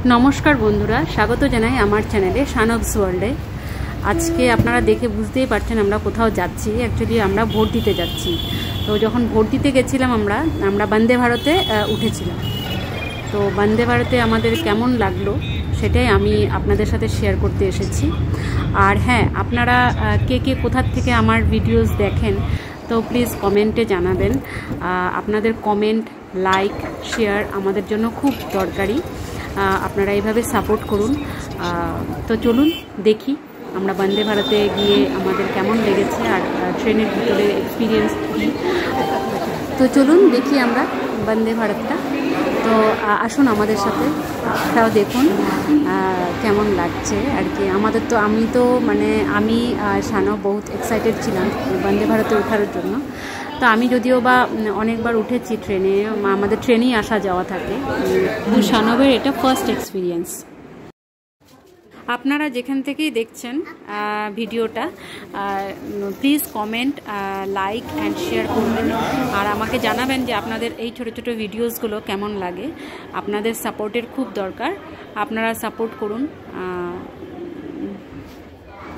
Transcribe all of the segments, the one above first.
नमस्कार बंधुरा स्वागत जानाई आमार चैनेले शानब्स वर्ल्डे। आज के आपनारा देखे बुझतेई पारछेन आमरा कोथाओ जाচ্ছি। एक्चुअली आमरा भोट दिते जाচ্ছি। तो जखन भोट दिते गेছিলাম আমরা बंदे भारते उठेছিলাম। तो बंदे भारते आमादेर केमन लागलो सेटाई आमी आपनादेर साथे शेयर करते एसेছি। और हाँ, आपनारा के के कोथा थेके आमार भिडियोस देखें तो प्लिज कमेंटे जानाबेन। आपनादेर कमेंट लाइक शेयर आमादेर जोन्नो खूब दरकारी। আপনারা এইভাবে সাপোর্ট করুন। তো চলুন দেখি আমরা বন্দে ভারতে গিয়ে আমাদের কেমন লেগেছে আর ট্রেনের ভিতরে এক্সপিরিয়েন্স কি। তো চলুন দেখি আমরা বন্দে ভারতটা। তো আসুন আমাদের সাথে তাও দেখুন কেমন লাগছে আর কি। আমাদের তো আমি শানো বহুত এক্সাইটেড ছিলাম বন্দে ভারতে ওঠার জন্য। তো আমি যদিও বা অনেকবার উঠেছি ট্রেনে, আমাদের ট্রেনেই আসা যাওয়া থাকে। শানবের এটা ফার্স্ট এক্সপিরিয়েন্স। আপনারা যেখান থেকেই দেখছেন ভিডিওটা please comment like and share করবেন আর আমাকে জানাবেন যে আপনাদের এই ছোট ছোট ভিডিওসগুলো কেমন লাগে। আপনাদের সাপোর্টের খুব দরকার, আপনারা সাপোর্ট করুন।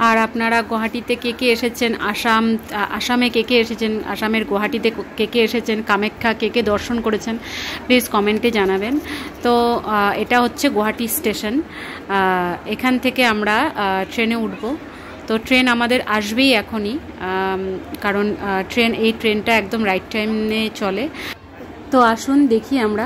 আর আপনারা গুয়াহাটিতে কে কে এসেছেন, আসামে কে কে এসেছেন, আসামের গুয়াহাটিতে কে কে এসেছেন, কামাখ্যা কে কে দর্শন করেছেন প্লিজ কমেন্টে জানাবেন। তো এটা হচ্ছে গুয়াহাটি স্টেশন। এখান থেকে আমরা ট্রেনে উঠব। তো ট্রেন আমাদের আসবেই এখনই, কারণ এই ট্রেনটা একদম রাইট টাইমে চলে। তো আসুন দেখি আমরা।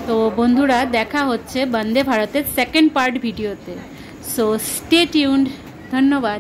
তো বন্ধুরা দেখা হচ্ছে বন্দে ভারতের সেকেন্ড পার্ট ভিডিওতে। So stay tuned. ধন্যবাদ।